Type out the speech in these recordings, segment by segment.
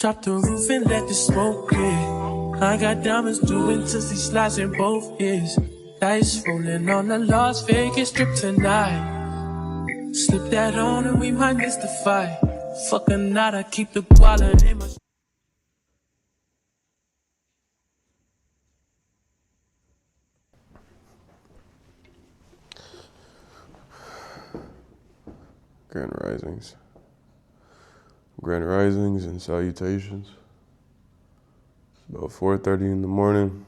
Drop the roof and let the smoke clear. I got diamonds doing tootsie slides in both ears. Dice rolling on the Las Vegas strip tonight. Slip that on and we might miss the fight. Fuck a night, I keep the wallet in my... Grand Risings. Grand Risings and salutations. It's about 4:30 in the morning.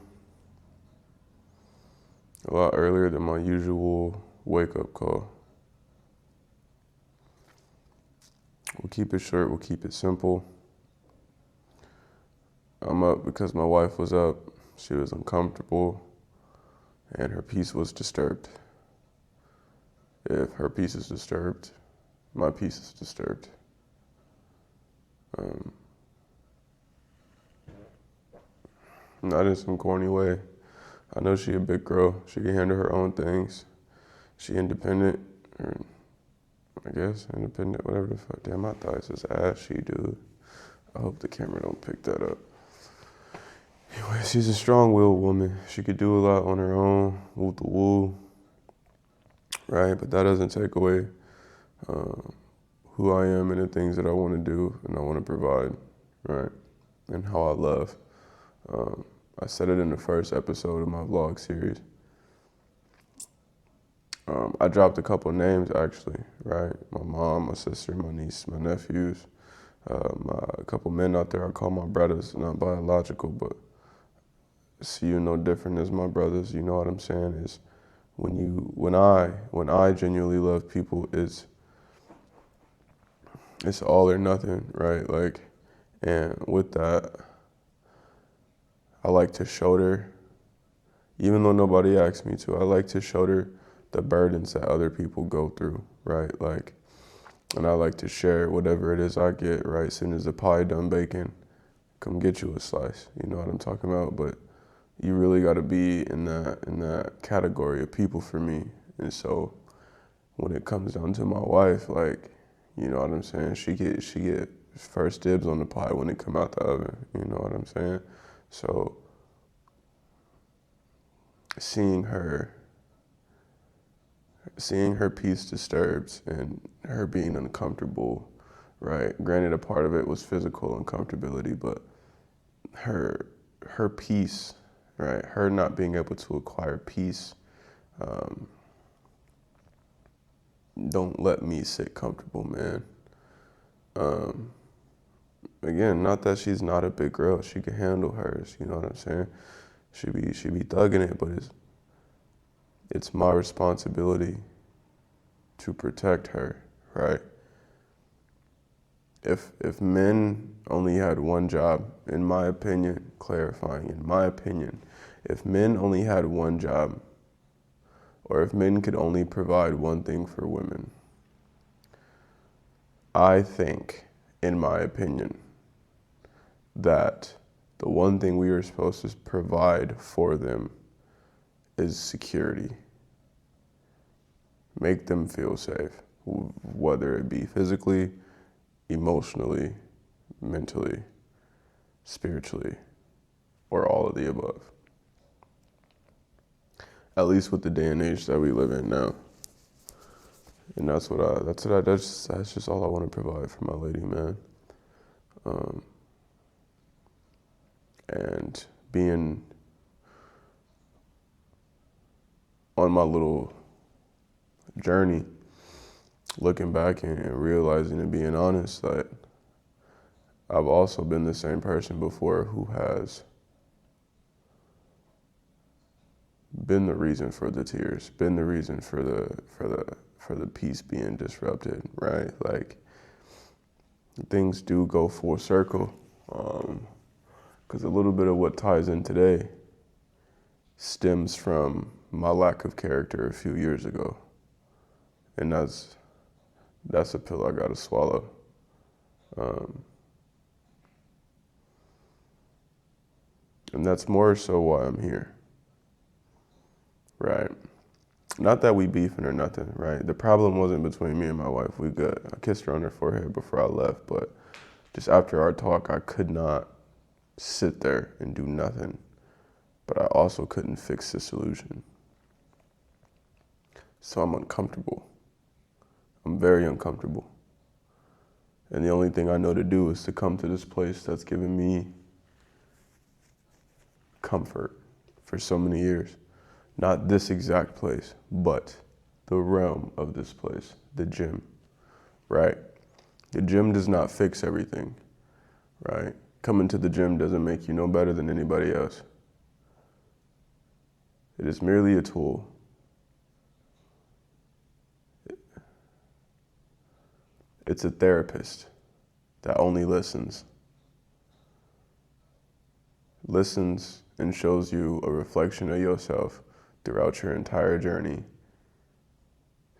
A lot earlier than my usual wake-up call. We'll keep it short, we'll keep it simple. I'm up because my wife was up. She was uncomfortable and her peace was disturbed. If her peace is disturbed, my peace is disturbed. Not in some corny way. I know she a big girl. She can handle her own things. She independent, or I guess independent, whatever the fuck. Damn, my thighs is ashy, dude. I hope the camera don't pick that up. Anyway, she's a strong-willed woman. She could do a lot on her own, woo the woo, right? But that doesn't take away who I am and the things that I want to do and I want to provide, right? And how I love. I said it in the first episode of my vlog series. I dropped a couple of names actually, right? My mom, my sister, my niece, my nephews, a couple men out there I call my brothers, not biological, but see you no different as my brothers. You know what I'm saying? Is when I genuinely love people, it's all or nothing, right? Like, and with that, I like to shoulder, even though nobody asks me to, I like to shoulder the burdens that other people go through, right? Like, and I like to share whatever it is I get, right? As soon as the pie done baking, come get you a slice. You know what I'm talking about? But you really got to be in that category of people for me. And so when it comes down to my wife, like, you know what I'm saying? She get first dibs on the pie when it come out the oven. You know what I'm saying? So seeing her peace disturbed and her being uncomfortable, right? Granted, a part of it was physical uncomfortability, but her peace, right? Her not being able to acquire peace, don't let me sit comfortable, man. Again, not that she's not a big girl. She can handle hers. You know what I'm saying? She be thugging it, but it's my responsibility to protect her, right? If men only had one job, in my opinion, clarifying, in my opinion, if men only had one job, or if men could only provide one thing for women, I think, in my opinion, that the one thing we are supposed to provide for them is security. Make them feel safe, whether it be physically, emotionally, mentally, spiritually, or all of the above. At least with the day and age that we live in now. And that's just all I want to provide for my lady, man. And being on my little journey, looking back and realizing and being honest that I've also been the same person before who has been the reason for the tears, been the reason for the peace being disrupted, right? Like, things do go full circle, because a little bit of what ties in today stems from my lack of character a few years ago, and that's a pill I gotta swallow. And that's more so why I'm here, right? Not that we beefing or nothing, right? The problem wasn't between me and my wife. We good. I kissed her on her forehead before I left, but just after our talk, I could not sit there and do nothing, but I also couldn't fix this illusion. So I'm uncomfortable. I'm very uncomfortable. And the only thing I know to do is to come to this place that's given me comfort for so many years. Not this exact place, but the realm of this place, the gym, right? The gym does not fix everything, right? Coming to the gym doesn't make you no better than anybody else. It is merely a tool. It's a therapist that only listens and shows you a reflection of yourself throughout your entire journey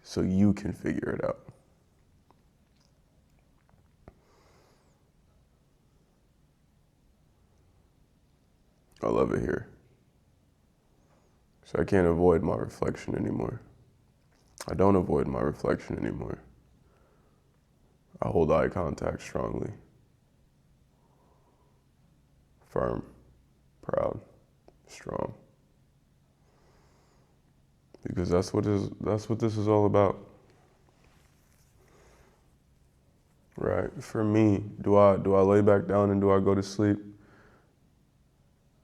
so you can figure it out. I love it here. So I can't avoid my reflection anymore. I don't avoid my reflection anymore. I hold eye contact strongly. Firm, proud, strong. Because that's what this is all about. Right? For me, do I lay back down and do I go to sleep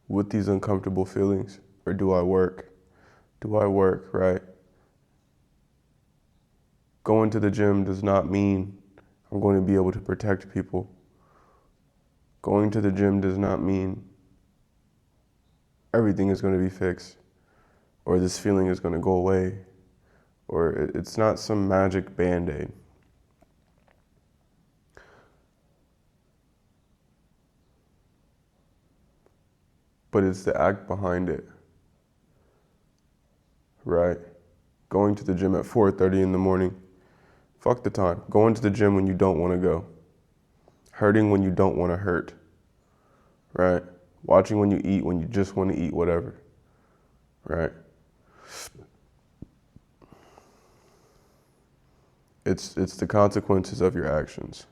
with these uncomfortable feelings? Or do I work? Do I work, right? Going to the gym does not mean I'm going to be able to protect people. Going to the gym does not mean everything is going to be fixed, or this feeling is going to go away, or it's not some magic Band-Aid. But it's the act behind it, right? Going to the gym at 4:30 in the morning, fuck the time. Going to the gym when you don't want to go. Hurting when you don't want to hurt, right? Watching when you just want to eat whatever, right? It's the consequences of your actions,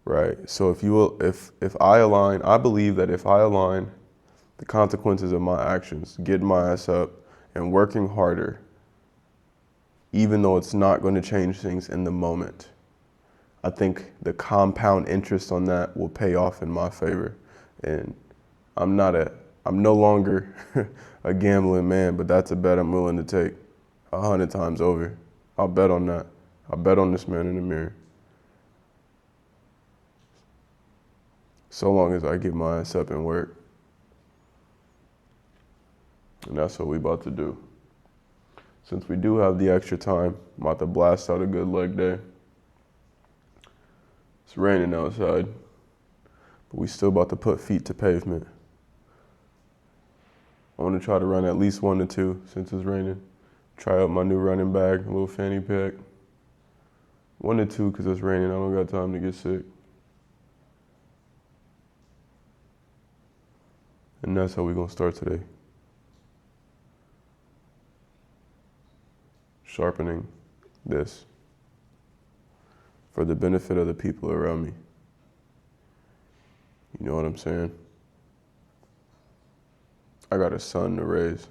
right? So if I align, I believe that if I align the consequences of my actions, getting my ass up and working harder, even though it's not going to change things in the moment, I think the compound interest on that will pay off in my favor. And I'm no longer a gambling man, but that's a bet I'm willing to take 100 times over. I'll bet on that. I'll bet on this man in the mirror. So long as I get my ass up and work. And that's what we about to do. Since we do have the extra time, I'm about to blast out a good leg day. It's raining outside, but we still about to put feet to pavement. I want to try to run at least 1 to 2 since it's raining. Try out my new running bag, a little fanny pack. 1 to 2 because it's raining, I don't got time to get sick. And that's how we're going to start today. Sharpening this for the benefit of the people around me. You know what I'm saying? I got a son to raise.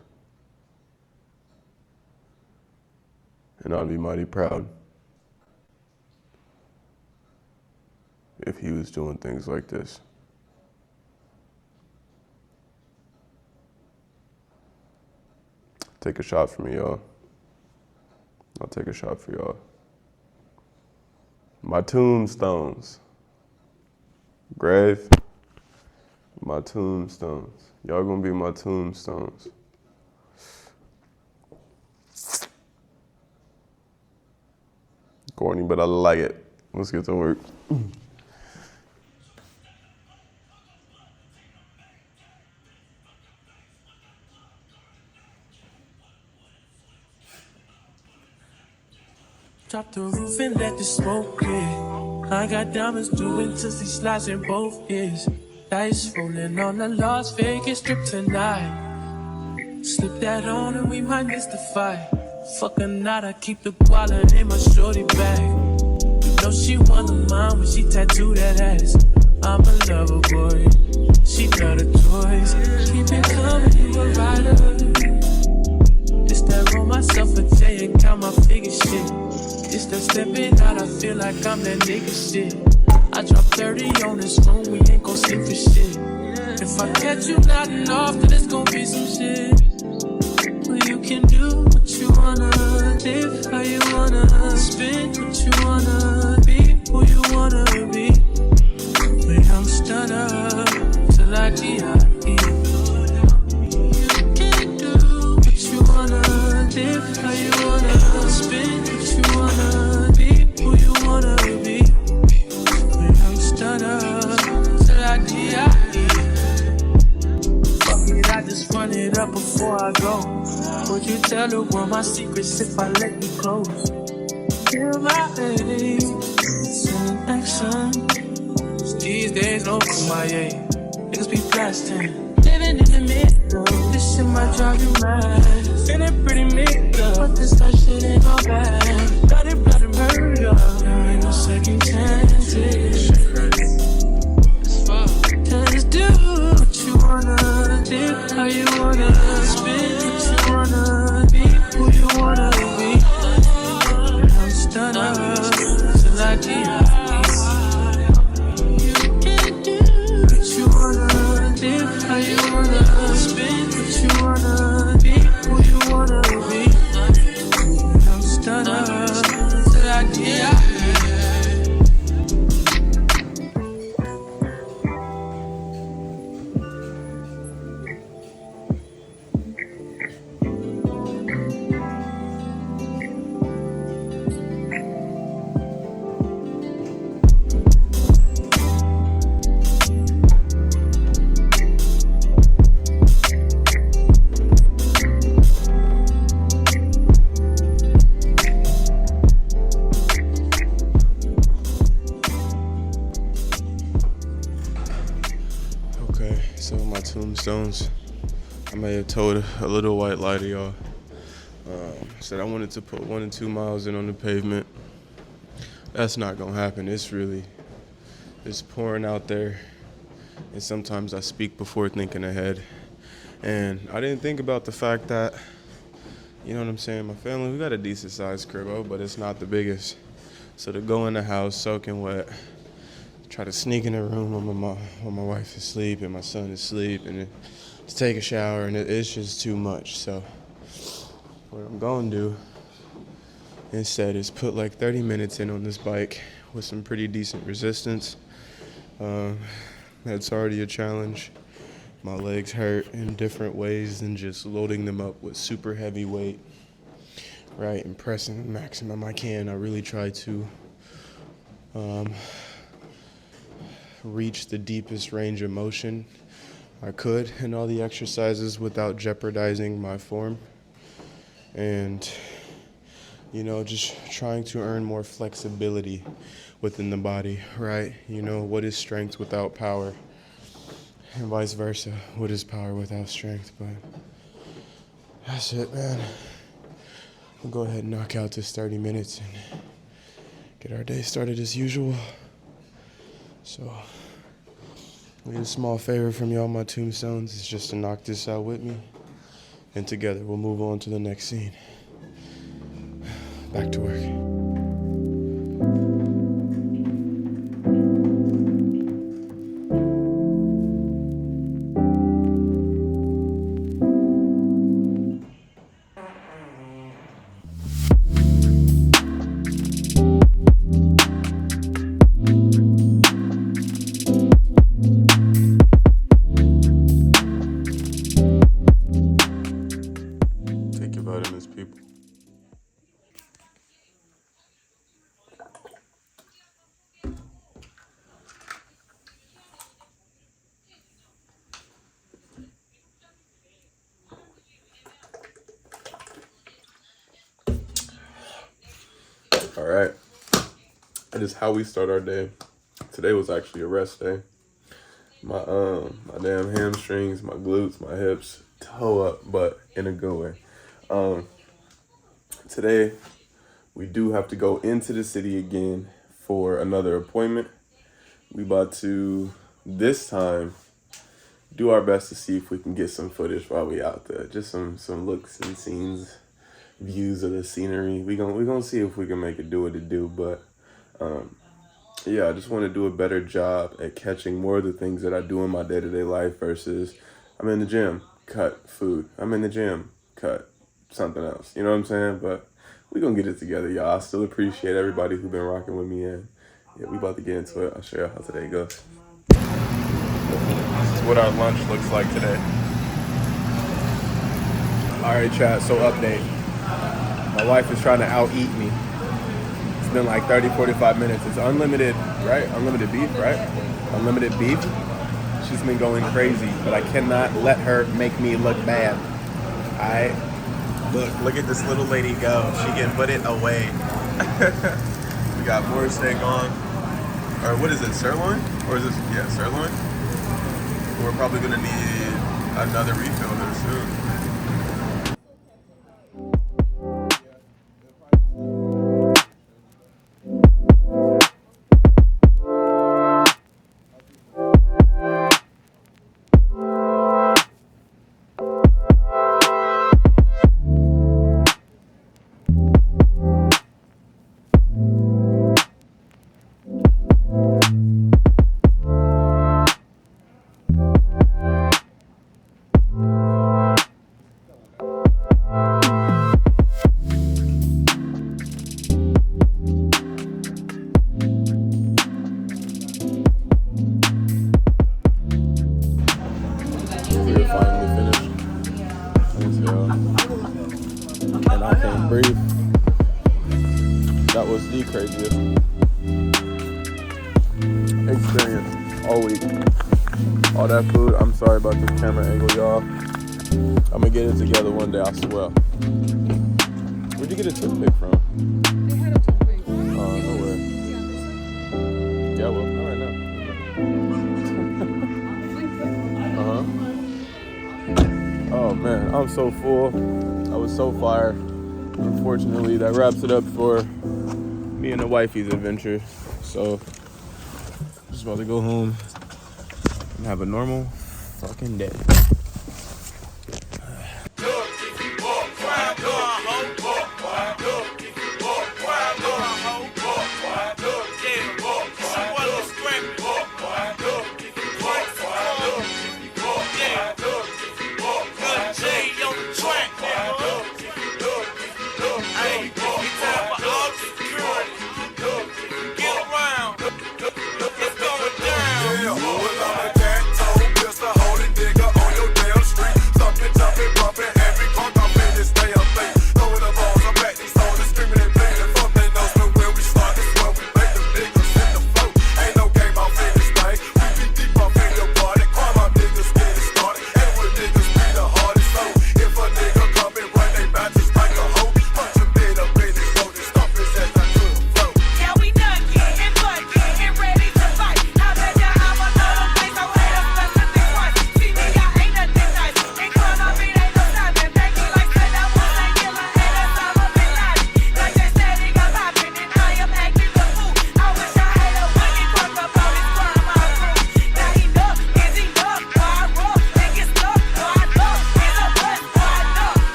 And I'd be mighty proud if he was doing things like this. Take a shot for me, y'all. I'll take a shot for y'all. My tombstones. Grave. My tombstones. Y'all gonna be my tombstones. Corny, but I like it. Let's get to work. Drop the roof and let the smoke in. I got diamonds doing tussie slides in both ears. Dice rolling on the Las Vegas strip tonight. Slip that on and we might miss the fight. Fuck a night, I keep the wallet in my shorty bag. You know she one of mine when she tattooed that ass. I'm a lover boy, she love the toys. Keep it coming, you a rider. It's that roll myself a J and count my figure shit. It's that stepping out, I feel like I'm that nigga shit. I drop 30 on this room, we ain't gon' sleep for shit. If I catch you nodding off, then it's gon' be some shit. Well, you can do what you wanna, live how you wanna, spin what you wanna, be who you wanna be. But I'm stunner till I die. You can do what you wanna, live how you wanna, spin what you wanna, be who you wanna be. But I'm stunner till I die. Fuck it, I just run it up before I go. Would you tell the world my secrets if I let you close? Feel my lady, it's in action. These days, no MIA. Niggas be blasting. Living in the middle, this shit might drive you mad. Feeling pretty mixed up, but this type shit ain't all bad. Bloody murder, there ain't no second chances. Just do what you wanna, live how you wanna, spin what you wanna, be who you wanna be. I'm stunner till I die. You can do what you wanna, live how you wanna, spin what you wanna, be who you wanna be. I'm stunner till I die. So my tombstones, I may have told a little white lie to y'all. Said I wanted to put 1 and 2 miles in on the pavement. That's not gonna happen. It's pouring out there, and sometimes I speak before thinking ahead. And I didn't think about the fact that, you know what I'm saying, my family, we got a decent sized crib, but it's not the biggest. So to go in the house soaking wet, try to sneak in the room when my wife is asleep and my son is asleep, and to take a shower, and it's just too much. So what I'm gonna do instead is put like 30 minutes in on this bike with some pretty decent resistance. That's already a challenge. My legs hurt in different ways than just loading them up with super heavy weight, right, and pressing the maximum I can. I really try to reach the deepest range of motion I could in all the exercises without jeopardizing my form. And, you know, just trying to earn more flexibility within the body, right? You know, what is strength without power? And vice versa, what is power without strength? But that's it, man. We'll go ahead and knock out this 30 minutes and get our day started as usual. So, I need a small favor from y'all, my tombstones, is just to knock this out with me. And together, we'll move on to the next scene. Back to work. Take your vitamins, people. All right. That is how we start our day. Today was actually a rest day. My damn hamstrings, my glutes, my hips toe up, but in a good way. Today we do have to go into the city again for another appointment. We about to, this time, do our best to see if we can get some footage while we out there. Just some looks and scenes, views of the scenery. We gonna see if we can make it do what it do. But yeah, I just want to do a better job at catching more of the things that I do in my day-to-day life versus I'm in the gym, cut food. I'm in the gym, cut something else. You know what I'm saying? But we gonna get it together, y'all. I still appreciate everybody who been rocking with me, and yeah, we about to get into it. I'll show y'all how today goes. This is what our lunch looks like today. All right, chat, so update. My wife is trying to out-eat me. It's been like 30, 45 minutes. It's unlimited, right? Unlimited beef, right? Unlimited beef. She's been going crazy, but I cannot let her make me look bad. All right? Look at this little lady go. She can put it away. We got more steak on. Or what is it, sirloin? Or is this, yeah, sirloin? We're probably gonna need another refill there soon. And I can't breathe. That was the craziest experience all week. All that food. I'm sorry about this camera angle, y'all. I'm gonna get it together one day, I swear. Where'd you get a toothpick from? They had a toothpick. Oh, no way. Yeah, well, all right now. Oh man, I'm so full. I was so fired. Unfortunately, that wraps it up for me and the wifey's adventure. So, just about to go home and have a normal fucking day. Well, I'm a cat-toe, pistol holding nigga on your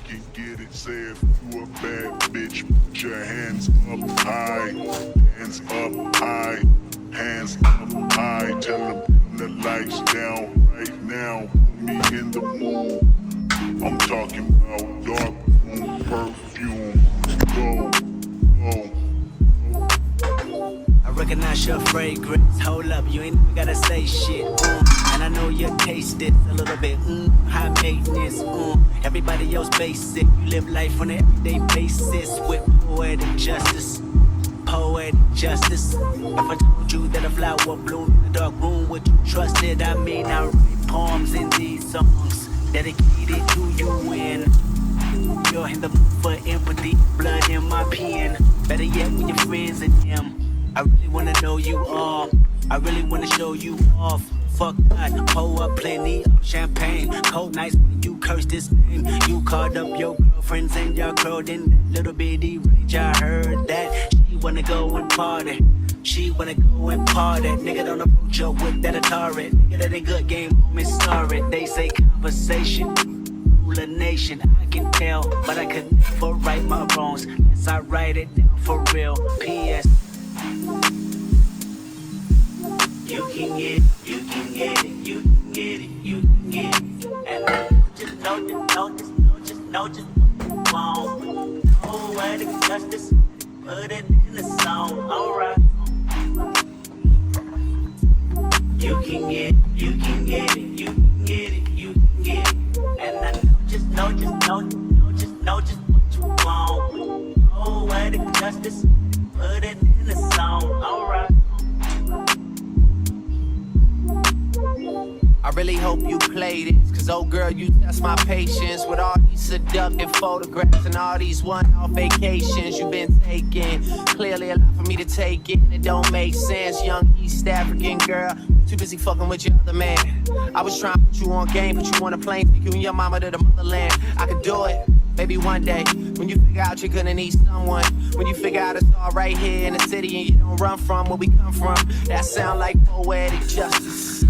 can get it. Say if you a bad bitch, put your hands up high. Hands up high. Hands up high. Tell them turn the lights down right now. Put me in the mood. I'm talking about dark room perfume. Go, go. I recognize your fragrance. Hold up, you ain't even gotta say shit. And I know you taste it a little bit. High maintenance. Everybody else basic. You live life on an everyday basis with poetic justice. Poetic justice. If I told you that a flower bloomed in the dark room, would you trust it? I mean, I write poems in these songs dedicated to you when you're in the mood for empathy. Blood in my pen. Better yet, when your friends are them. I really wanna know you all. I really wanna show you off. Fuck that, pour up plenty of champagne. Cold nights when you curse this name. You called up your girlfriends and y'all curled in that little bitty range. I heard that she wanna go and party. She wanna go and party. Nigga don't approach her with that Atari. Nigga that ain't good game, I'm sorry. They say conversation, rule a nation. I can tell, but I could never right my wrongs. Unless I write it down for real. P.S. You can get it, you can get it, you can get it, you can get it. And I know just what you want. Oh, what is justice? Put it in the song, alright. You can get it, you can get it, you can get it, you can get it. And I know just what you want. Oh, what is justice? Put it in the song, alright. I really hope you play this, cause oh girl, you test my patience with all these seductive photographs and all these one-off vacations you've been taking. Clearly a lot for me to take in, it don't make sense. Young East African girl, too busy fucking with your other man. I was trying to put you on game, put you on a plane, take you and your mama to the motherland. I could do it, maybe one day, when you figure out you're gonna need someone. When you figure out it's all right here in the city and you don't run from where we come from. That sound like poetic justice.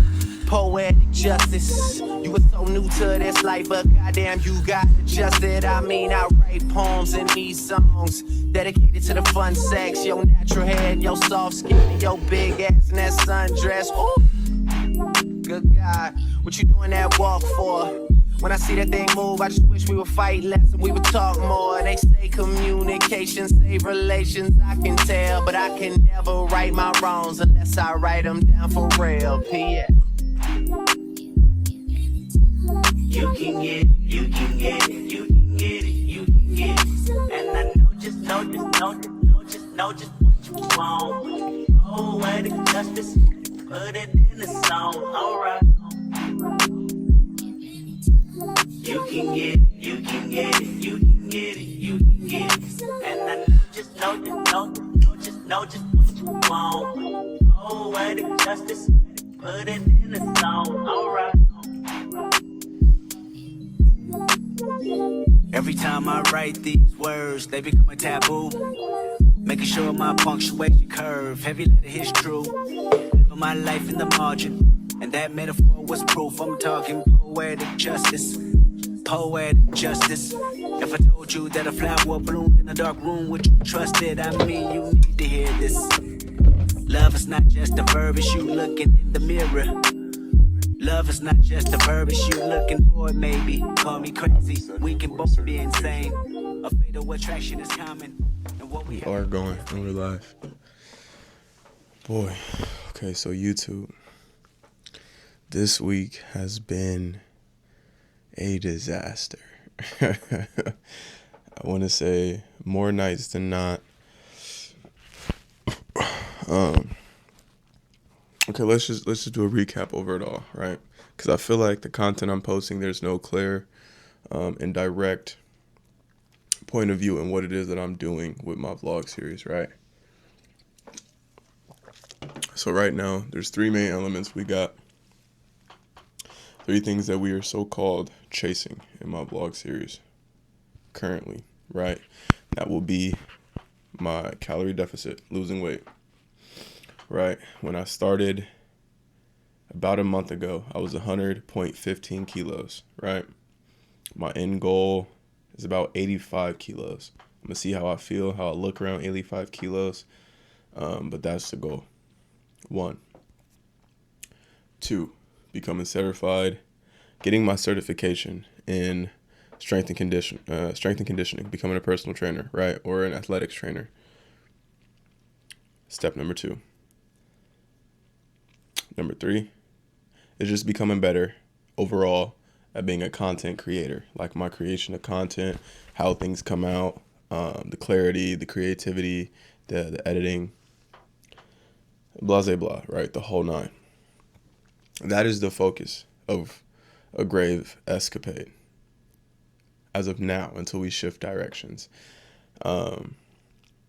Poetic justice. You were so new to this life, but goddamn, you got adjusted. I mean, I write poems in these songs dedicated to the fun sex, your natural hair and your soft skin and your big ass and that sundress. Ooh, good God, what you doing that walk for? When I see that thing move, I just wish we would fight less and we would talk more. They say communication save relations, I can tell, but I can never right my wrongs unless I write them down for real. P.S. You can get it, you can get it, you can get it, you can get it. And I know just what you want. Oh, what is justice? Put it in the song, alright. You can get it, you can get it, you can get it, you can get it. And I know just what you want. Oh, what is justice? Put it in the song, alright. Every time I write these words, they become a taboo. Making sure my punctuation curve, heavy letter hits true. Living my life in the margin, and that metaphor was proof. I'm talking poetic justice. Poetic justice. If I told you that a flower bloomed in a dark room, would you trust it? I mean, you need to hear this. Love is not just a verb, it's you looking in the mirror. Love is not just a verb, it's you looking for it, maybe. Call me crazy, we can both be insane. A fatal attraction is common. And what we are going and we're live. Boy, okay, so YouTube. This week has been a disaster. I want to say more nights than not. Okay, let's just do a recap over it all, right? Because I feel like the content I'm posting, there's no clear and direct point of view in what it is that I'm doing with my vlog series, right? So right now, there's three main elements. We got three things that we are so-called chasing in my vlog series currently, right? That will be my calorie deficit, losing weight, right? When I started about a month ago, I was 100.15 kilos, right? My end goal is about 85 kilos. I'm gonna see how I feel, how I look around 85 kilos. But that's the goal. 1. 2, becoming certified, getting my certification in strength and conditioning, becoming a personal trainer, right? Or an athletics trainer. Step number 2. Number 3 is just becoming better overall at being a content creator, like my creation of content, how things come out, the clarity, the creativity, the editing, blah, blah, blah, right? The whole nine. That is the focus of a grave escapade as of now until we shift directions.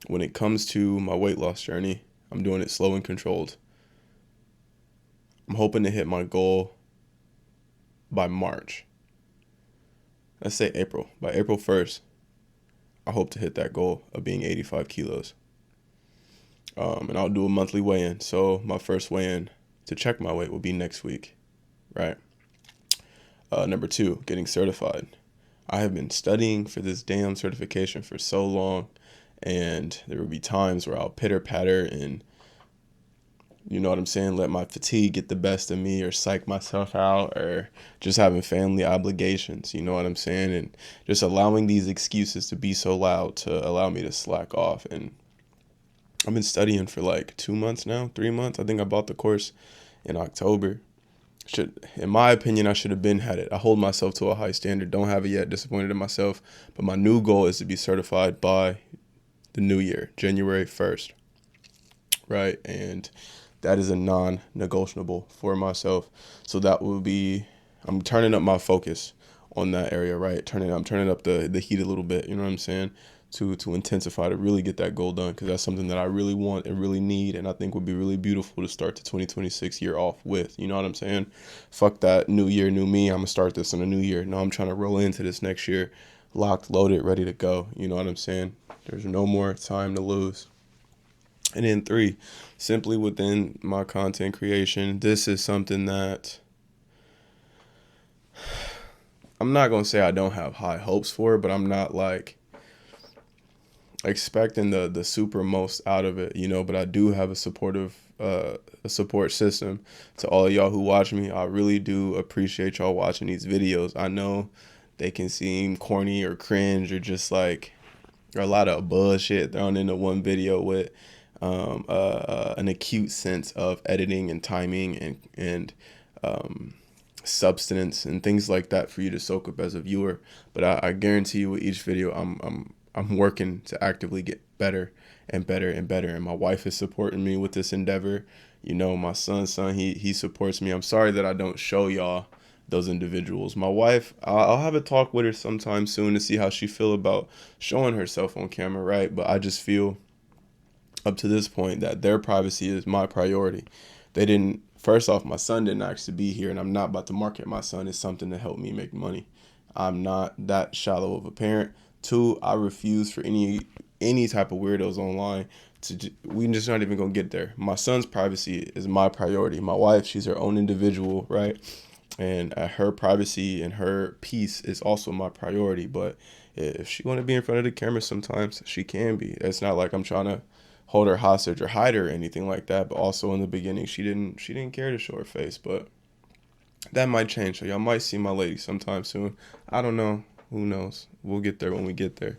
When it comes to my weight loss journey, I'm doing it slow and controlled. I'm hoping to hit my goal by March. Let's say April. By April 1st, I hope to hit that goal of being 85 kilos. And I'll do a monthly weigh-in. So my first weigh-in to check my weight will be next week, right? Number 2, getting certified. I have been studying for this damn certification for so long, and there will be times where I'll pitter-patter and, you know what I'm saying, let my fatigue get the best of me, or psych myself out, or just having family obligations, you know what I'm saying, and just allowing these excuses to be so loud to allow me to slack off. And I've been studying for like 2 months now, 3 months. I think I bought the course in October. In my opinion, I should have had it. I hold myself to a high standard. Don't have it yet. Disappointed in myself. But my new goal is to be certified by the new year, January 1st. Right? And that is a non-negotiable for myself. So that will be, I'm turning up my focus on that area, right? I'm turning up the heat a little bit, you know what I'm saying? To intensify, to really get that goal done, because that's something that I really want and really need, and I think would be really beautiful to start the 2026 year off with. You know what I'm saying? Fuck that new year, new me. I'm gonna start this in a new year. No, I'm trying to roll into this next year, locked, loaded, ready to go. You know what I'm saying? There's no more time to lose. And then 3, simply within my content creation, this is something that I'm not gonna say I don't have high hopes for, but I'm not like expecting the super most out of it, you know. But I do have a support system. To all of y'all who watch me, I really do appreciate y'all watching these videos. I know they can seem corny or cringe or just like, or a lot of bullshit thrown into one video with an acute sense of editing and timing and substance and things like that for you to soak up as a viewer. But I guarantee you, with each video, I'm working to actively get better and better and better. And my wife is supporting me with this endeavor. You know, my son, he supports me. I'm sorry that I don't show y'all those individuals. My wife, I'll have a talk with her sometime soon to see how she feel about showing herself on camera, right? But I just feel up to this point that their privacy is my priority. First off, my son didn't ask to be here, and I'm not about to market my son as something to help me make money. I'm not that shallow of a parent. 2, I refuse for any type of weirdos online we just not even gonna get there. My son's privacy is my priority. My wife, she's her own individual, right? And her privacy and her peace is also my priority. But if she want to be in front of the camera sometimes, she can be. It's not like I'm trying to hold her hostage or hide her or anything like that. But also in the beginning, she didn't care to show her face. But that might change. So y'all might see my lady sometime soon. I don't know. Who knows? We'll get there when we get there.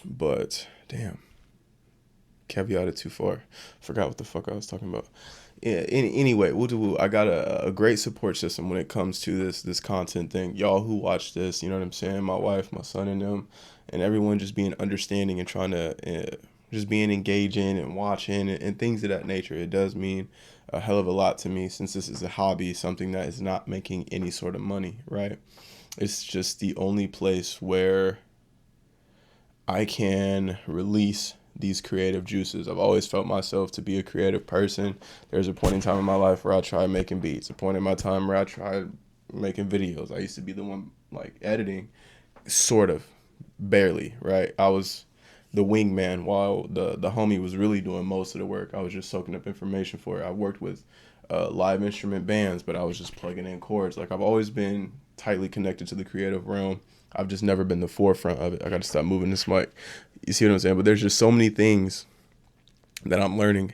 But damn, caveated too far. Forgot what the fuck I was talking about. Yeah. Anyway, I got a great support system when it comes to this content thing. Y'all who watch this, you know what I'm saying? My wife, my son, and them, and everyone just being understanding and trying to just being engaging and watching and things of that nature. It does mean a hell of a lot to me, since this is a hobby, something that is not making any sort of money, right? It's just the only place where I can release these creative juices. I've always felt myself to be a creative person. There's a point in time in my life where I tried making beats, a point in my time where I tried making videos. I used to be the one like editing, sort of, barely, right? I was the wingman while the homie was really doing most of the work. I was just soaking up information for it. I worked with live instrument bands, but I was just plugging in chords. Like, I've always been tightly connected to the creative realm. I've just never been the forefront of it. I got to stop moving this mic. You see what I'm saying? But there's just so many things that I'm learning.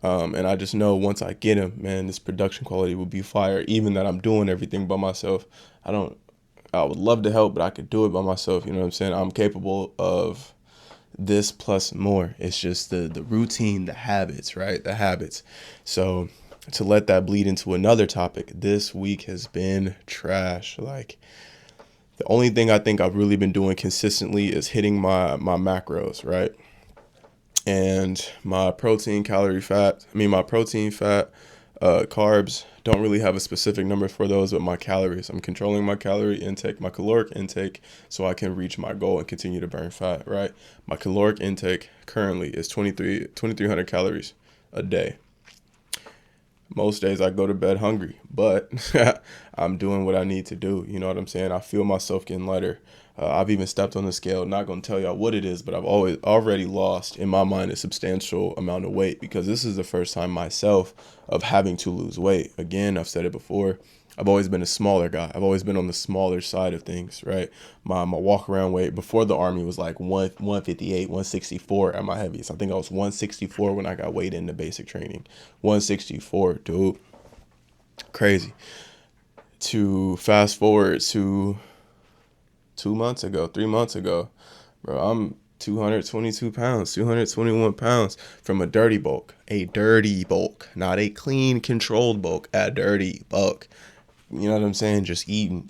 And I just know once I get them, man, this production quality will be fire. Even that I'm doing everything by myself. I would love to help, but I could do it by myself. You know what I'm saying? I'm capable of this plus more. It's just the routine, the habits, right? The habits. So to let that bleed into another topic, this week has been trash. Like, the only thing I think I've really been doing consistently is hitting my macros, right? And my protein, fat, carbs, don't really have a specific number for those, but my calories. I'm controlling my calorie intake, my caloric intake, so I can reach my goal and continue to burn fat, right? My caloric intake currently is 2,300 calories a day. Most days I go to bed hungry, but I'm doing what I need to do. You know what I'm saying? I feel myself getting lighter. I've even stepped on the scale. Not going to tell y'all what it is, but I've already lost, in my mind, a substantial amount of weight, because this is the first time myself of having to lose weight. Again, I've said it before. I've always been a smaller guy. I've always been on the smaller side of things, right? My walk around weight before the Army was like 158, 164 at my heaviest. I think I was 164 when I got weighed into basic training. 164, dude. Crazy. To fast forward to 3 months ago, bro, I'm 222 pounds, 221 pounds from a dirty bulk, not a clean, controlled bulk, a dirty bulk. You know what I'm saying? Just eating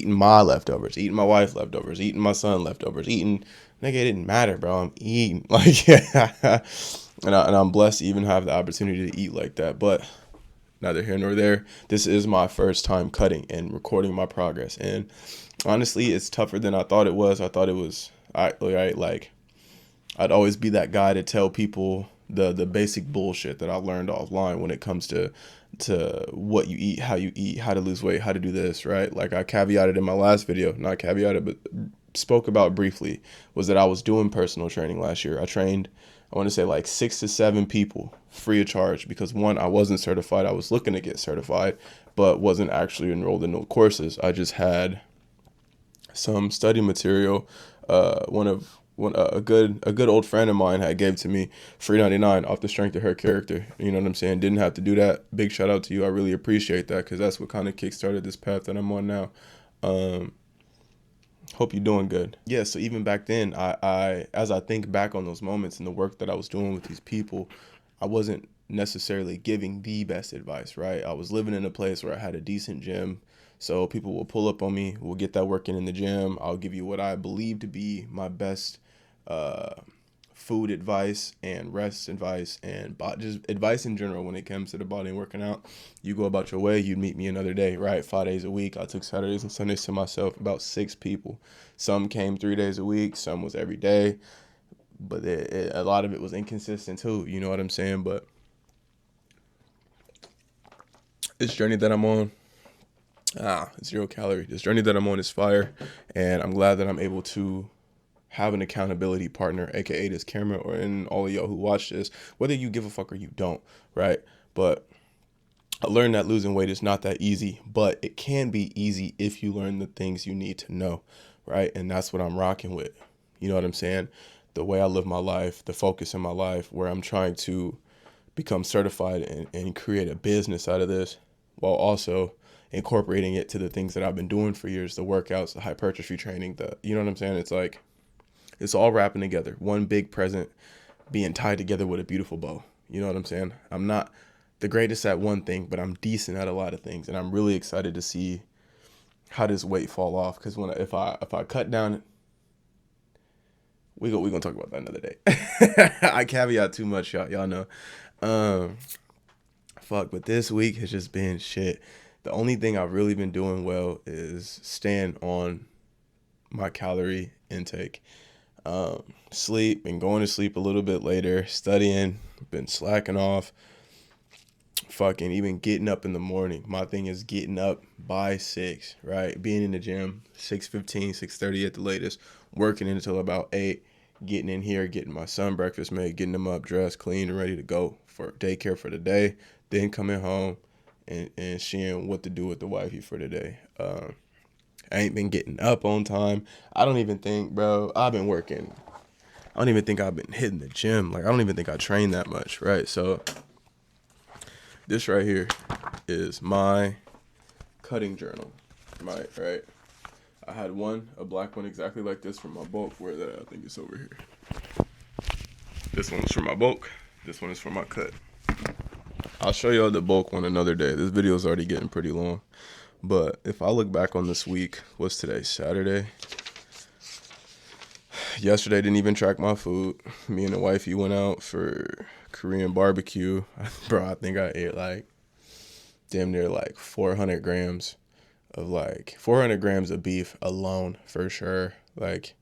my leftovers, eating my wife's leftovers, eating my son leftovers, nigga, it didn't matter, bro. I'm eating, like, and I'm blessed to even have the opportunity to eat like that. But neither here nor there. This is my first time cutting and recording my progress, and honestly, it's tougher than I thought it was. I thought it was, like, I'd always be that guy to tell people the basic bullshit that I learned offline when it comes to what you eat, how to lose weight, how to do this, right? Like I caveated in my last video, not caveated, but spoke about briefly, was that I was doing personal training last year. I trained, I want to say, like 6 to 7 people free of charge, because one, I wasn't certified. I was looking to get certified, but wasn't actually enrolled in no courses. I just had some study material. A good old friend of mine had gave to me free 99 off the strength of her character. You know what I'm saying? Didn't have to do that. Big shout out to you. I really appreciate that, because that's what kind of kickstarted this path that I'm on now. Hope you're doing good. Yeah, so even back then, I as I think back on those moments and the work that I was doing with these people, I wasn't necessarily giving the best advice, right? I was living in a place where I had a decent gym. So people will pull up on me, we'll get that working in the gym. I'll give you what I believe to be my best food advice and rest advice and just advice in general when it comes to the body and working out. You go about your way, you'd meet me another day, right? 5 days a week. I took Saturdays and Sundays to myself, about 6 people. Some came 3 days a week, some was every day, but a lot of it was inconsistent too, you know what I'm saying? But this journey that I'm on, 0 calorie. This journey that I'm on is fire, and I'm glad that I'm able to have an accountability partner, aka this camera, or in all of y'all who watch this, whether you give a fuck or you don't, right? But I learned that losing weight is not that easy, but it can be easy if you learn the things you need to know, right? And that's what I'm rocking with. You know what I'm saying? The way I live my life, the focus in my life, where I'm trying to become certified and create a business out of this, while also incorporating it to the things that I've been doing for years, the workouts, the hypertrophy training, you know what I'm saying? It's like, it's all wrapping together. One big present being tied together with a beautiful bow. You know what I'm saying? I'm not the greatest at one thing, but I'm decent at a lot of things. And I'm really excited to see how does weight fall off. Because if I cut down, we're gonna talk about that another day. I caveat too much, y'all know. But this week has just been shit. The only thing I've really been doing well is staying on my calorie intake. Sleep, been going to sleep a little bit later, studying, been slacking off, fucking even getting up in the morning. My thing is getting up by 6, right? Being in the gym, 6:15, 6:30 at the latest, working until about 8, getting in here, getting my son breakfast made, getting him up, dressed, clean, and ready to go for daycare for the day, then coming home and seeing what to do with the wifey for the day. I ain't been getting up on time. I don't even think, bro, I've been working. I don't even think I've been hitting the gym. Like, I don't even think I train that much, right? So this right here is my cutting journal, right? I had a black one exactly like this from my bulk. Where that? I think it's over here. This one's for my bulk. This one is for my cut. I'll show y'all the bulk one another day. This video is already getting pretty long. But if I look back on this week, what's today? Saturday. Yesterday, didn't even track my food. Me and the wifey went out for Korean barbecue. Bro, I think I ate like damn near like 400 grams of beef alone for sure. Like,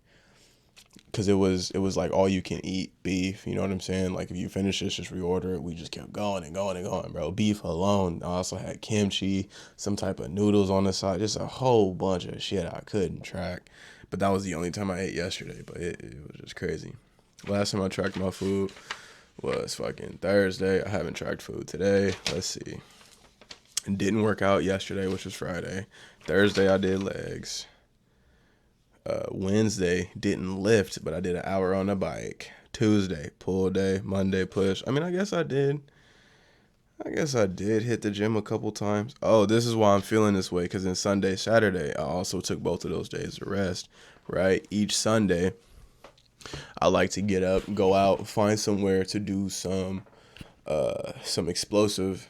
cause it was like all you can eat beef. You know what I'm saying? Like if you finish this, just reorder it. We just kept going and going and going, bro. Beef alone. I also had kimchi, some type of noodles on the side, just a whole bunch of shit I couldn't track. But that was the only time I ate yesterday. But it was just crazy. Last time I tracked my food was fucking Thursday. I haven't tracked food today. Let's see. It didn't work out yesterday, which was Friday. Thursday I did legs. Wednesday didn't lift, but I did an hour on the bike. Tuesday pull day. Monday push. I mean, I guess I did hit the gym a couple times. Oh, this is why I'm feeling this way, because then Sunday, Saturday, I also took both of those days to rest, right? Each Sunday, I like to get up, go out, find somewhere to do some explosive,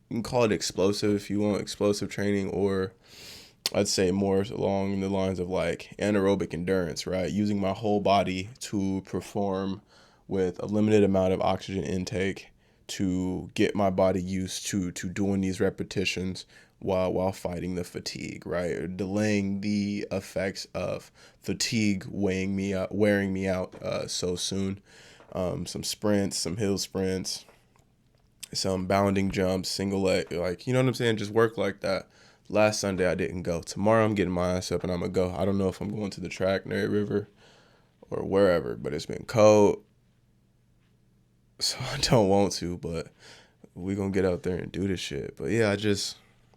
you can call it explosive if you want, explosive training, or I'd say more along the lines of like anaerobic endurance, right? Using my whole body to perform with a limited amount of oxygen intake to get my body used to doing these repetitions while fighting the fatigue, right? Or delaying the effects of fatigue wearing me out so soon. Some sprints, some hill sprints, some bounding jumps, single leg, like, you know what I'm saying? Just work like that. Last Sunday I didn't go. Tomorrow I'm getting my ass up and I'm gonna go. I don't know if I'm going to the track, Mary River, or wherever, but it's been cold, so I don't want to, but we gonna get out there and do this shit. But yeah,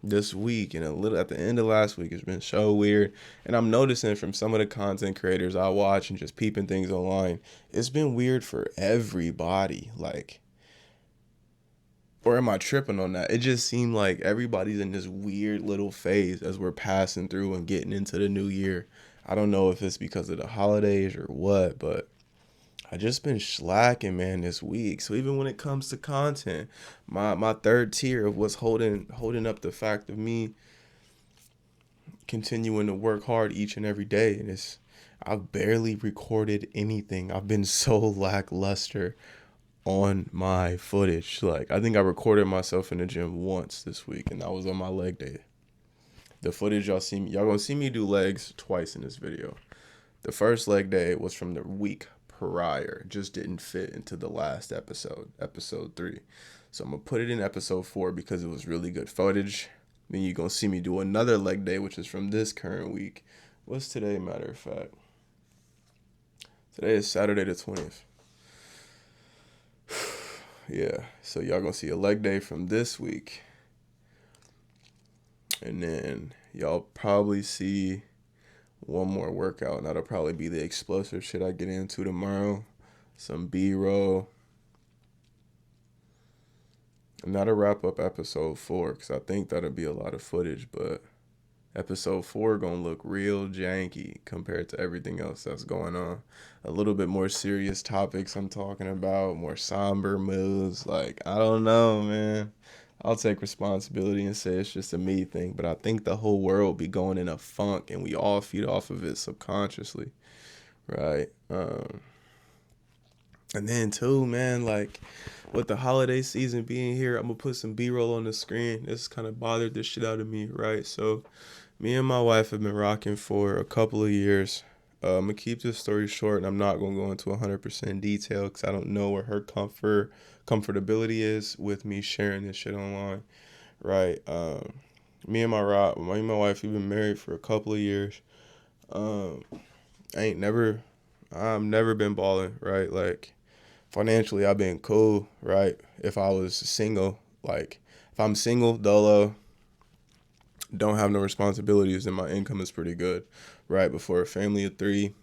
this week and a little at the end of last week, it's been so weird. And I'm noticing from some of the content creators I watch and just peeping things online, it's been weird for everybody. Like, or am I tripping on that? It just seemed like everybody's in this weird little phase as we're passing through and getting into the new year. I don't know if it's because of the holidays or what, but I just been slacking, man, this week. So even when it comes to content, my third tier of what's holding up the fact of me continuing to work hard each and every day, and I've barely recorded anything. I've been so lackluster on my footage. Like, I think I recorded myself in the gym once this week, and that was on my leg day. The footage y'all gonna see me do legs twice in this video. The first leg day was from the week prior, just didn't fit into the last episode 3. So I'm gonna put it in episode 4 because it was really good footage. Then you're gonna see me do another leg day, which is from this current week. What's today, matter of fact? Today is Saturday the 20th. Yeah, so y'all gonna see a leg day from this week, and then y'all probably see one more workout, and that'll probably be the explosive shit I get into tomorrow, some B-roll, and that'll wrap up episode 4, because I think that'll be a lot of footage, but episode 4 gonna look real janky compared to everything else that's going on. A little bit more serious topics I'm talking about, more somber moods. Like, I don't know, man. I'll take responsibility and say it's just a me thing, but I think the whole world be going in a funk and we all feed off of it subconsciously, right? And then too, man, like with the holiday season being here, I'm gonna put some B-roll on the screen. This kind of bothered the shit out of me, right? So me and my wife have been rocking for a couple of years. I'm going to keep this story short, and I'm not going to go into 100% detail because I don't know where her comfortability is with me sharing this shit online, right? Me and my wife, we've been married for a couple of years. I've never been balling, right? Like, financially, I've been cool, right? If I was single, like, If I'm single, dolo, don't have no responsibilities, then my income is pretty good, right? But for a family of 3,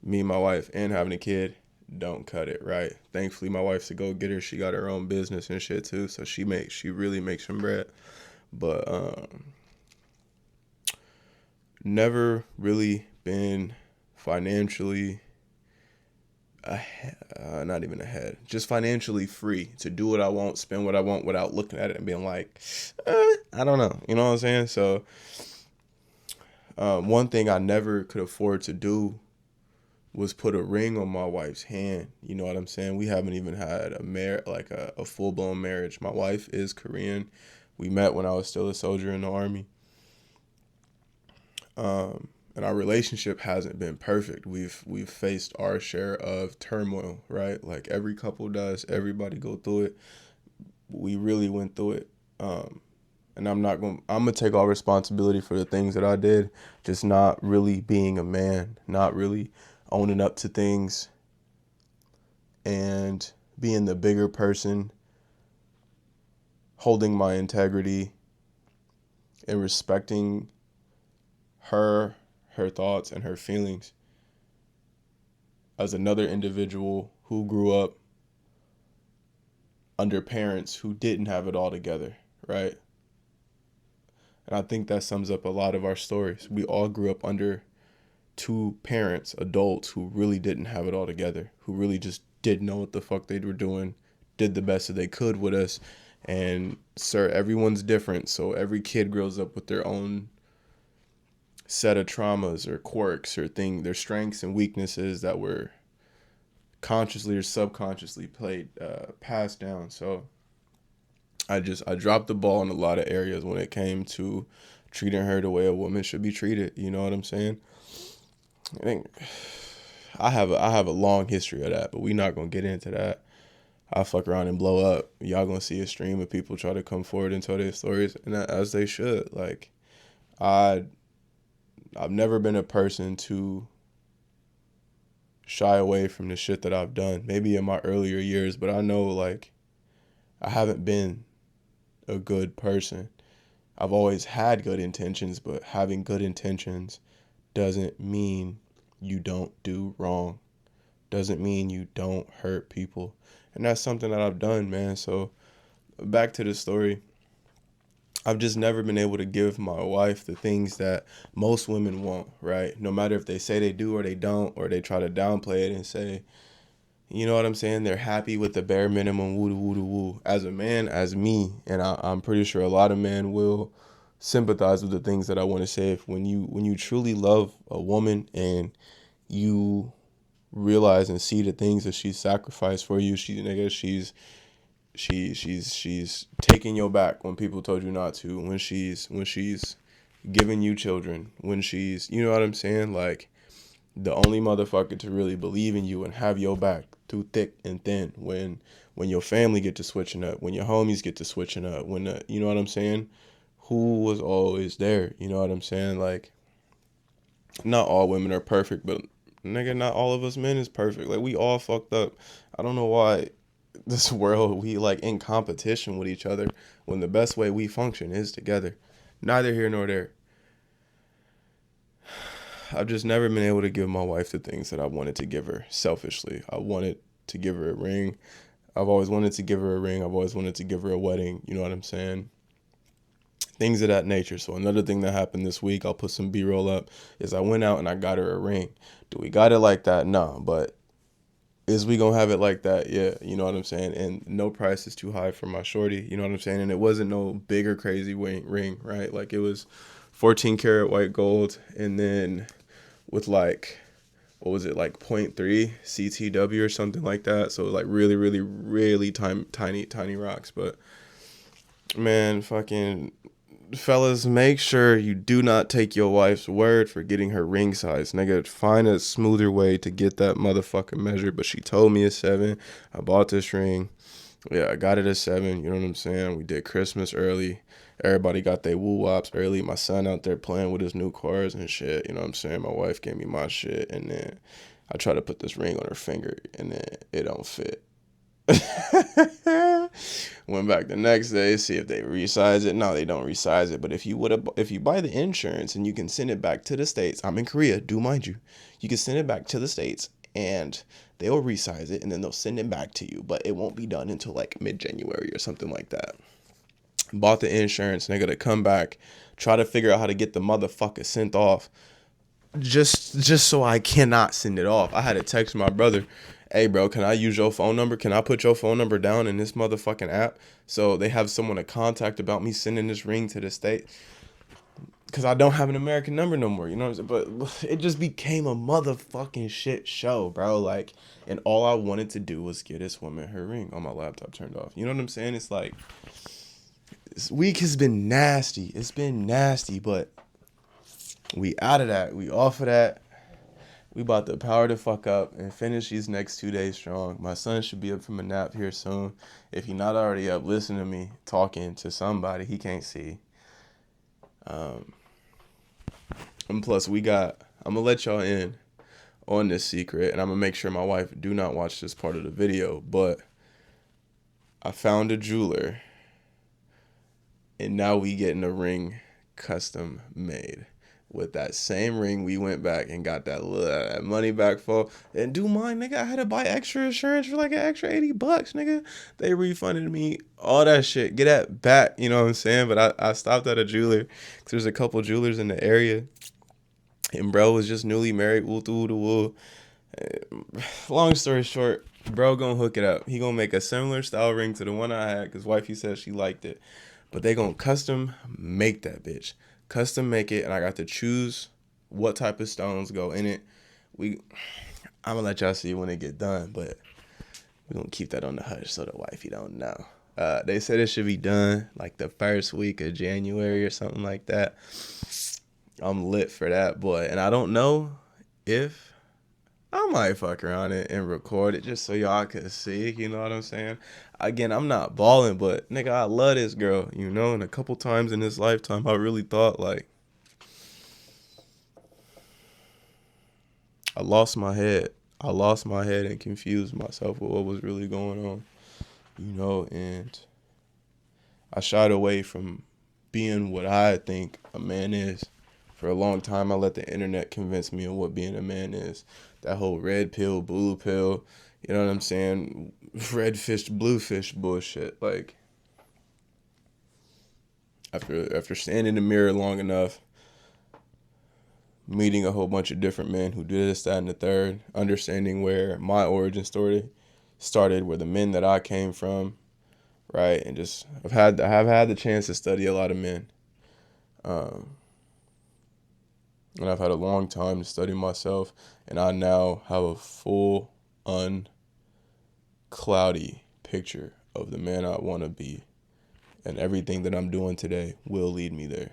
me, my wife, and having a kid, don't cut it, right? Thankfully, my wife's a go-getter. She got her own business and shit too, so she really makes some bread. But never really been financially not even ahead, just financially free to do what I want, spend what I want without looking at it and being like, I don't know, you know what I'm saying? So one thing I never could afford to do was put a ring on my wife's hand. You know what I'm saying? We haven't even had a full-blown marriage. My wife is Korean. We met when I was still a soldier in the Army. And our relationship hasn't been perfect. We've faced our share of turmoil, right? Like every couple does. Everybody go through it. We really went through it. And I'm gonna take all responsibility for the things that I did, just not really being a man, not really owning up to things and being the bigger person, holding my integrity and respecting her thoughts and her feelings as another individual who grew up under parents who didn't have it all together, right? And I think that sums up a lot of our stories. We all grew up under 2 parents, adults, who really didn't have it all together, who really just didn't know what the fuck they were doing, did the best that they could with us. And sir, everyone's different, so every kid grows up with their own set of traumas or quirks or their strengths and weaknesses that were consciously or subconsciously passed down. So I dropped the ball in a lot of areas when it came to treating her the way a woman should be treated. You know what I'm saying? I think I have a long history of that, but we're not gonna get into that. I'll fuck around and blow up. Y'all gonna see a stream of people try to come forward and tell their stories, and as they should. Like I've never been a person to shy away from the shit that I've done. Maybe in my earlier years, but I know like I haven't been a good person. I've always had good intentions, but having good intentions doesn't mean you don't do wrong. Doesn't mean you don't hurt people. And that's something that I've done, man. So back to the story. I've just never been able to give my wife the things that most women want, right? No matter if they say they do or they don't, or they try to downplay it and say, you know what I'm saying? They're happy with the bare minimum, woo woo woo. As a man, as me, and I'm pretty sure a lot of men will sympathize with the things that I want to say. If when you truly love a woman and you realize and see the things that she's sacrificed for you, she's taking your back when people told you not to, when she's giving you children, when she's, you know what I'm saying? Like, the only motherfucker to really believe in you and have your back through thick and thin, when your family get to switching up, when your homies get to switching up, you know what I'm saying? Who was always there, you know what I'm saying? Like, not all women are perfect, but nigga, not all of us men is perfect. Like, we all fucked up. I don't know why this world, we like in competition with each other when the best way we function is together. Neither here nor there. I've just never been able to give my wife the things that I wanted to give her selfishly. I wanted to give her a ring. I've always wanted to give her a ring. I've always wanted to give her a wedding. You know what I'm saying? Things of that nature. So another thing that happened this week, I'll put some B-roll up, is I went out and I got her a ring. Do we got it like that? No, but is we gonna have it like that? Yeah, you know what I'm saying? And no price is too high for my shorty, you know what I'm saying? And it wasn't no bigger crazy ring, right? Like, it was 14 karat white gold, and then with like, what was it, like 0.3 CTW or something like that. So like really, really, really tiny rocks. But man, fucking fellas, make sure you do not take your wife's word for getting her ring size. Nigga, find a smoother way to get that motherfucking measure. But she told me a 7. I bought this ring. Yeah, I got it at 7. You know what I'm saying? We did Christmas early. Everybody got their woo-wops early. My son out there playing with his new cars and shit. You know what I'm saying? My wife gave me my shit. And then I tried to put this ring on her finger. And then it don't fit. Went back the next day, see if they resize it. No, they don't resize it. But if you buy the insurance and you can send it back to the States, I'm in Korea, do mind you. You can send it back to the States and they'll resize it and then they'll send it back to you. But it won't be done until like mid-January or something like that. Bought the insurance and they're gonna come back, try to figure out how to get the motherfucker sent off. Just so I cannot send it off. I had to text my brother, hey bro, can I use your phone number? Can I put your phone number down in this motherfucking app so they have someone to contact about me sending this ring to the state? Because I don't have an American number no more, you know what I'm saying? But it just became a motherfucking shit show, bro. Like, and all I wanted to do was get this woman her ring on my laptop turned off. You know what I'm saying? It's like, this week has been nasty. It's been nasty, but we out of that. We off of that. We about to power the fuck up and finish these next 2 days strong. My son should be up from a nap here soon. If he's not already up, listen to me talking to somebody he can't see. And plus, I'm going to let y'all in on this secret, and I'm going to make sure my wife do not watch this part of the video, but I found a jeweler, and now we getting a ring custom made. With that same ring, we went back and got that money back for. And do mine, nigga. I had to buy extra insurance for like an extra $80, nigga. They refunded me all that shit. Get that back, you know what I'm saying? But I stopped at a jeweler. Cause there's a couple jewelers in the area. And bro was just newly married. Woo. Long story short, bro gonna hook it up. He gonna make a similar style ring to the one I had. Cause wifey said she liked it. But they gonna custom make that bitch. Custom make it, and I got to choose what type of stones go in it. I'm gonna let y'all see when it get done, but we're gonna keep that on the hush so the wifey don't know. They said it should be done like the first week of January or something like that. I'm lit for that, boy. And I don't know if I might fuck around it and record it just so y'all can see, you know what I'm saying? Again, I'm not balling, but nigga, I love this girl, you know? And a couple times in this lifetime, I really thought like, I lost my head and confused myself with what was really going on, you know? And I shied away from being what I think a man is. For a long time, I let the internet convince me of what being a man is. That whole red pill, blue pill, you know what I'm saying? Red fish, blue fish bullshit. Like, after standing in the mirror long enough, meeting a whole bunch of different men who did this, that, and the third, understanding where my origin story started, where the men that I came from, right? And just, I've had the chance to study a lot of men. And I've had a long time to study myself, and I now have a full, uncloudy picture of the man I want to be. And everything that I'm doing today will lead me there.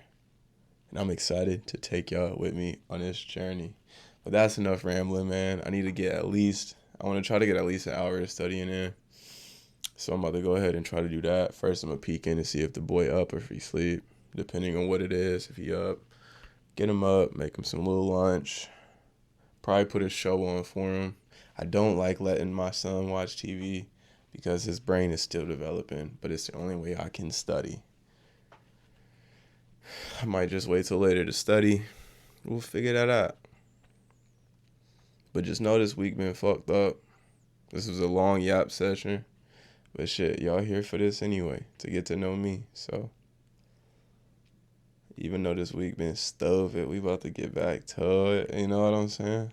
And I'm excited to take y'all with me on this journey. But that's enough rambling, man. I want to try to get at least an hour of studying in. So I'm about to go ahead and try to do that. First, I'm going to peek in and see if the boy up or if he sleep, depending on what it is, if he up. Get him up, make him some little lunch, probably put a show on for him. I don't like letting my son watch TV because his brain is still developing, but it's the only way I can study. I might just wait till later to study. We'll figure that out. But just know this week been fucked up. This was a long yap session, but shit, y'all here for this anyway, to get to know me, so. Even though this week been stupid, we about to get back to it. You know what I'm saying?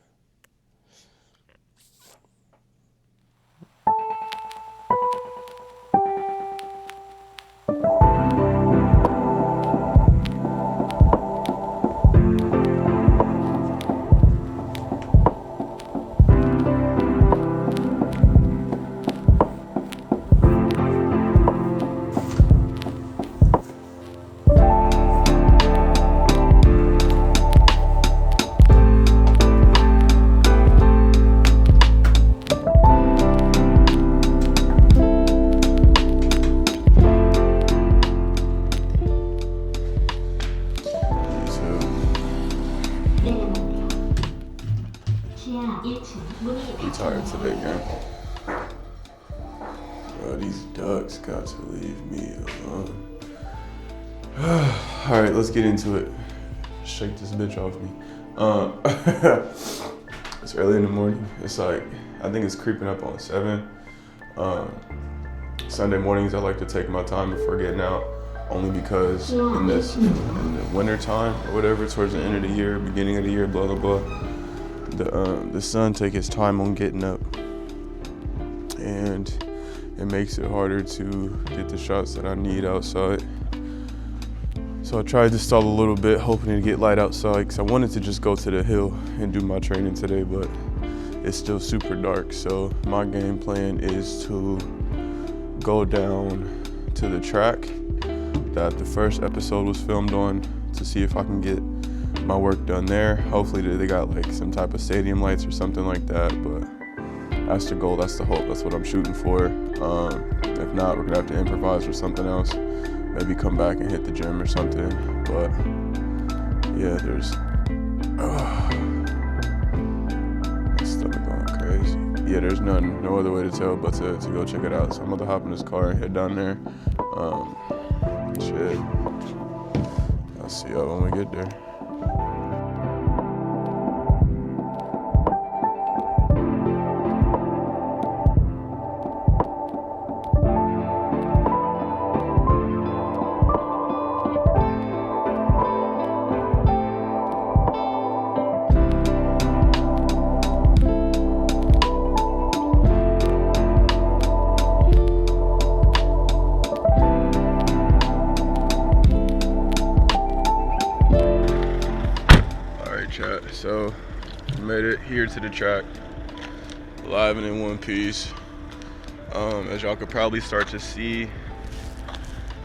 These ducks got to leave me alone. Alright, let's get into it. Shake this bitch off me. It's early in the morning. It's like, I think it's creeping up on 7. Sunday mornings, I like to take my time before getting out, only because in the winter time or whatever, towards the end of the year, beginning of the year, blah, blah, blah, the sun take his time on getting up. And it makes it harder to get the shots that I need outside. So I tried to stall a little bit, hoping to get light outside, because I wanted to just go to the hill and do my training today, but it's still super dark. So my game plan is to go down to the track that the first episode was filmed on to see if I can get my work done there. Hopefully they got like some type of stadium lights or something like that, but that's the goal, that's the hope, that's what I'm shooting for. If not, we're gonna have to improvise or something else. Maybe come back and hit the gym or something. But yeah, there's my stomach going crazy. Yeah, there's no other way to tell but to go check it out. So I'm gonna hop in this car and head down there. Shit. I'll see y'all when we get there. So, made it here to the track, live and in one piece. As y'all could probably start to see,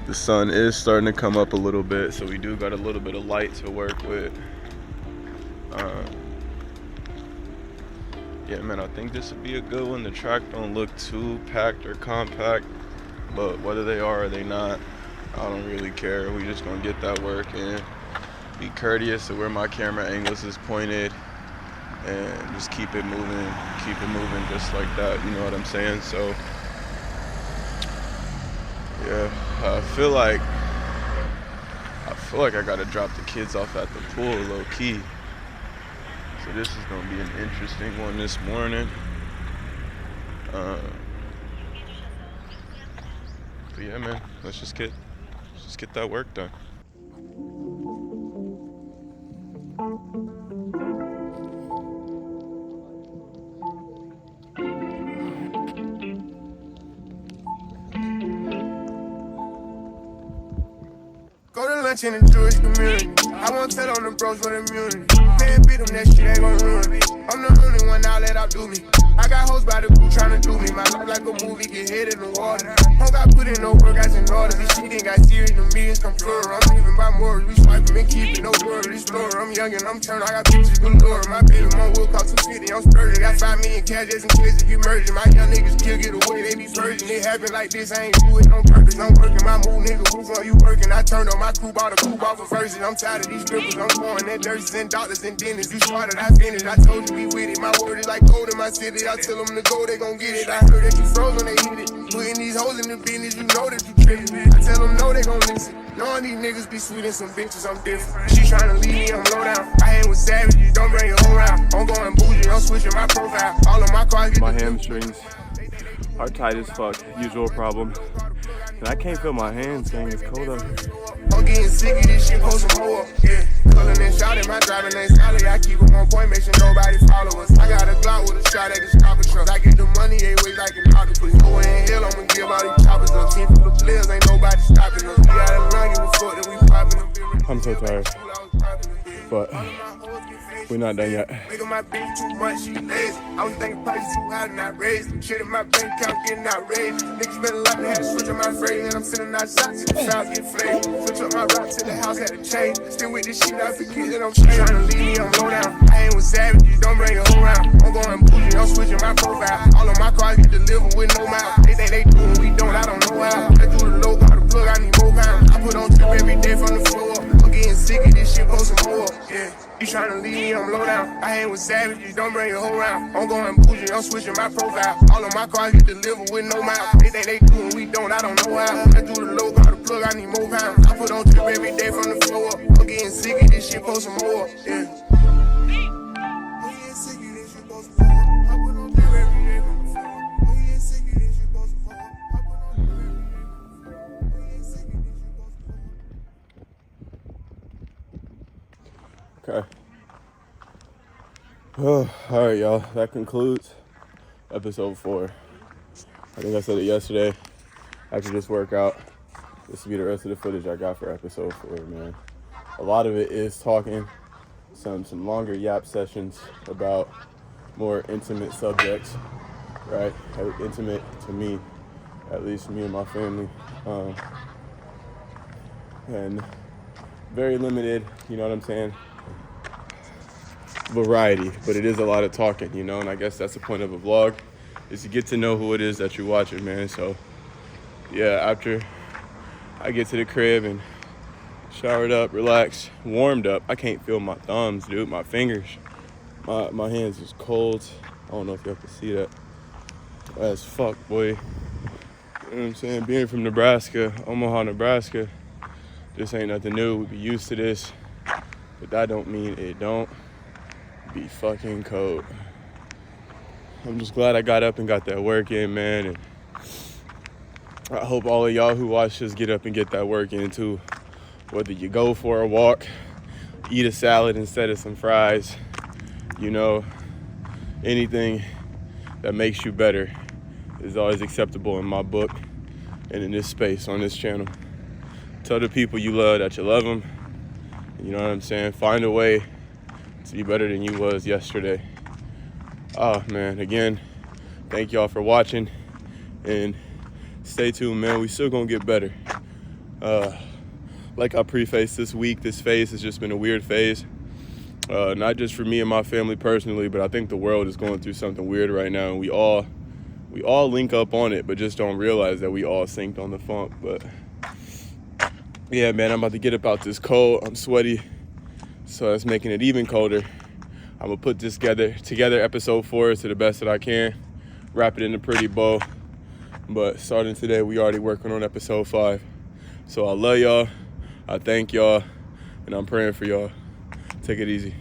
the sun is starting to come up a little bit, so we do got a little bit of light to work with. Yeah, man, I think this would be a good one. The track don't look too packed or compact, but whether they are or they not, I don't really care. We just gonna get that work in. Be courteous to where my camera angles is pointed and just keep it moving just like that, you know what I'm saying? So yeah, I feel like I gotta drop the kids off at the pool low key. So this is gonna be an interesting one this morning. But yeah, man, let's just get that work done. Go to lunch in the Jewish community. I won't tell on the bros with immunity. Can't beat them, that shit ain't gon' ruin me. I'm the only one now let outdo me. I got hoes by the crew tryna do me. My life like a movie, get hit in the water. Don't got put in no work, I in order. This shit ain't got serious, the meetings come plural. I'm leaving by morals, we swiping and keeping no word. Explorer, I'm young and I'm turned, I got bitches galore. My baby mom will cost 250, I'm spurting. Got 5 million cash just in case if you merging. My young niggas still get away, they be purging. It happen like this, I ain't do it on purpose. I'm working my move, nigga, who's on you working? I turned on my coupe, bought a coupe off of verses. I'm tired of these strippers, I'm pouring that nurses and doctors and dentists. You started, I finished, I told you we with it. My word is like gold in my city, I tell them to go, they gon' get it. I heard that you froze when they hit it. Putting these hoes in the business, you know that you trippin'. I tell them no, they gon' listen. Knowing these niggas be sweet and some bitches, I'm different. She tryna leave me, I'm low down. I hang with savages, don't bring your whole round. I'm going bougie, I'm switching my profile. All of my cars get my hamstrings are tight as fuck, usual problem. And I can't feel my hands, dang, it's cold up here. I'm getting sick of this shit, post some more up, yeah. Cullin' and shouting, my driving ain't solid. I keep it on point, make sure nobody follow us. I got a Glock with a shot at the stopper truck. I get the money, ain't wait like an octopus. Go in hell, I'ma give all these choppers up. 10 for the players, ain't nobody stopping us. We got a run, give a fuck, then we poppin' them. I'm so tired, but we're not done yet. Making my bitch too much, she lazy. I was thinking prices too high and I raised. Shit in my bank account getting outraged. Niggas spend a lot and had to switch up my phrase. And I'm sending out shots to the fouls get flamed. Switch up my rock to the house, had to change. Still with this shit, I forget that I'm straight. Tryna leave me, I'm low down. I ain't with savages, don't bring your whole round. I'm going bougie, I'm switching my profile. All of my cars get delivered with no mouth. They think they do and we don't, I don't know how. I do the low, got the plug, I need more pounds. I put on trip every day from the floor up. I'm getting sick. sick of this shit, post some more. Yeah, you tryna leave me, I'm low down. I hang with savages, don't bring your whole round. I'm going bougie, I'm switching my profile. All of my cars get delivered with no mouth. They think they do and we don't, I don't know how. I do the low, got the plug, I need more pounds. I put on trip every day from the floor up. I'm getting sick of this shit, post some more. Yeah. I'm getting sick of this shit, post some more. I put on trip every day from the floor up. I'm getting sick of this shit, post some more. I put on trip every day from the floor up. I'm getting sick of this shit, post some more. Okay. Oh, all right, y'all. That concludes episode 4. I think I said it yesterday. After this workout, this will be the rest of the footage I got for episode 4, man. A lot of it is talking, some longer yap sessions about more intimate subjects, right? Intimate to me, at least me and my family. And very limited, you know what I'm saying? Variety, but it is a lot of talking, you know, and I guess that's the point of a vlog, is to get to know who it is that you're watching, man. So yeah, after I get to the crib and showered up, relaxed, warmed up, I can't feel my thumbs, dude, my fingers, my hands is cold. I don't know if y'all can see that. As fuck, boy. You know what I'm saying? Being from Nebraska, Omaha, Nebraska, this ain't nothing new. We be used to this, but that don't mean it don't be fucking cold. I'm just glad I got up and got that work in, man, and I hope all of y'all who watch this get up and get that work in too. Whether you go for a walk, eat a salad instead of some fries, you know, anything that makes you better is always acceptable in my book and in this space on this channel. Tell the people you love that you love them. You know what I'm saying? Find a way to be better than you was yesterday. Oh man, again, thank y'all for watching and stay tuned, man. We still gonna get better. Like I prefaced this week, this phase has just been a weird phase. Not just for me and my family personally, but I think the world is going through something weird right now, and we all link up on it, but just don't realize that we all synced on the funk. But yeah, man, I'm about to get up out this cold. I'm sweaty, so that's making it even colder. I'm gonna put this together episode 4 to the best that I can, wrap it in a pretty bow. But starting today, we already working on episode 5. So I love y'all, I thank y'all, and I'm praying for y'all. Take it easy.